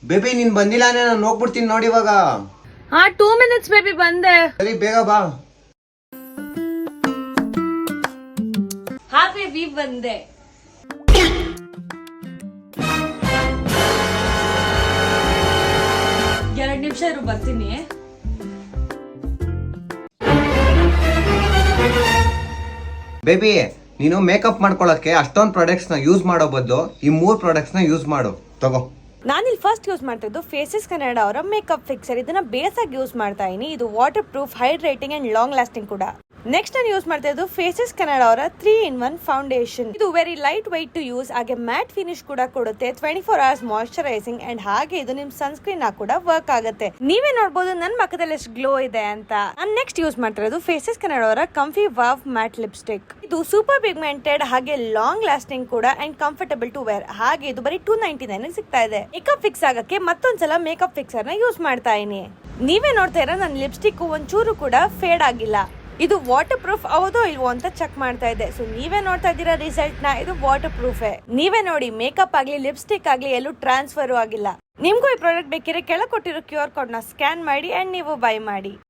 Baby ನೀನ್ ಬಂದಿಲ್ಲ ನಾನು ಹೋಗ್ಬಿಡ್ತೀನಿ ನೋಡಿ ಇವಾಗ. ಹಾ 2 minutes ಬೇಬಿ ಬಂದೆ. ಸರಿ ಬೇಗ ಬಾ. ಹಾ ಬೇಬಿ ಬಂದೆ. ಎರಡು ನಿಮಿಷ ಇರು ಬರ್ತೀನಿ. ಬೇಬಿ ನೀನು ಮೇಕಪ್ ಮಾಡ್ಕೊಳಕ್ಕೆ ಅಷ್ಟೊಂದು ಪ್ರಾಡಕ್ಟ್ಸ್ ನ ಯೂಸ್ ಮಾಡೋ ಬದಲು ಈ 3 ಪ್ರಾಡಕ್ಟ್ಸ್ ನ ಯೂಸ್ ಮಾಡು. ತಗೋ. ನಾನಿಲ್ಲಿ ಫಸ್ಟ್ ಯೂಸ್ ಮಾಡ್ತಾ ಇದ್ದು ಫೇಸಸ್ ಕನ್ನಡ ಅವರ ಮೇಕಪ್ ಫಿಕ್ಸರ್. ಇದನ್ನ ಬೇಸ್ ಆಗಿ ಯೂಸ್ ಮಾಡ್ತಾ ಇದೀನಿ. ಇದು water proof, hydrating and long lasting ಕೂಡ. ನೆಕ್ಸ್ಟ್ ನಾನು ಯೂಸ್ ಮಾಡ್ತಾ ಇದ್ದು ಫೇಸಸ್ ಕನ್ನಡ ಅವರ 3-in-1 ಫೌಂಡೇಶನ್. ಇದು very light weight to use, ಹಾಗೆ ಮ್ಯಾಟ್ ಫಿನಿಶ್ ಕೂಡ ಕೊಡುತ್ತೆ. 24 hours ಮಾಯಿಶ್ಚರೈಸಿಂಗ್ ಅಂಡ್ ಹಾಗೆ ಇದು ನಿಮ್ ಸನ್ಸ್ಕ್ರೀನ್ ಆಗಿ ಕೂಡ ವರ್ಕ್ ಆಗುತ್ತೆ. ನೀವೇ ನೋಡಬಹುದು ನನ್ನ ಮುಖದಲ್ಲಿ ಎಷ್ಟು ಗ್ಲೋ ಇದೆ ಅಂತ. ನಾನು ನೆಕ್ಸ್ಟ್ ಯೂಸ್ ಮಾಡ್ತಾ ಇರೋದು ಫೇಸಸ್ ಕನ್ನಡ ಅವರ ಕಂಫಿ ವಾವ್ ಮ್ಯಾಟ್ ಲಿಪ್ಸ್ಟಿಕ್. ಇದು ಸೂಪರ್ ಪಿಗ್ಮೆಂಟೆಡ್ ಹಾಗೆ ಲಾಂಗ್ ಲಾಸ್ಟಿಂಗ್ ಕೂಡ ಅಂಡ್ ಕಂಫರ್ಟಬಲ್ ಟು ವೇರ್. ಹಾಗೆ ಇದು ಬರೀ 299 ಸಿಗ್ತಾ ಇದೆ. ಮೇಕಪ್ ಫಿಕ್ಸ್ ಆಗಕ್ಕೆ ಮತ್ತೊಂದ್ಸಲ ಮೇಕಪ್ ಫಿಕ್ಸರ್ ನ ಯೂಸ್ ಮಾಡ್ತಾ ಇದೀನಿ. ನೀವೇ ನೋಡ್ತಾ ಇರೋ ನನ್ನ ಲಿಪ್ಸ್ಟಿಕ್ ಒಂಚೂರು ಕೂಡ ಫೇಡ್ ಆಗಿಲ್ಲ. ಇದು ವಾಟರ್ ಪ್ರೂಫ್ ಹೌದೋ ಇಲ್ವೋ ಅಂತ ಚೆಕ್ ಮಾಡ್ತಾ ಇದೆ. ಸೊ ನೀವೇ ನೋಡ್ತಾ ಇದ್ದೀರಾ ರಿಸಲ್ಟ್ ನ. ಇದು ವಾಟರ್ ಪ್ರೂಫ್. ನೀವೇ ನೋಡಿ, ಮೇಕಪ್ ಆಗ್ಲಿ ಲಿಪ್ಸ್ಟಿಕ್ ಆಗ್ಲಿ ಎಲ್ಲೂ ಟ್ರಾನ್ಸ್ಫರ್ ಆಗಿಲ್ಲ. ನಿಮ್ಗೂ ಈ ಪ್ರಾಡಕ್ಟ್ ಬೇಕಿದ್ರೆ ಕೆಳಗೆ ಕೊಟ್ಟಿರೋ QR ಕೋಡ್ ನ ಸ್ಕ್ಯಾನ್ ಮಾಡಿ ಅಂಡ್ ನೀವು ಬೈ ಮಾಡಿ.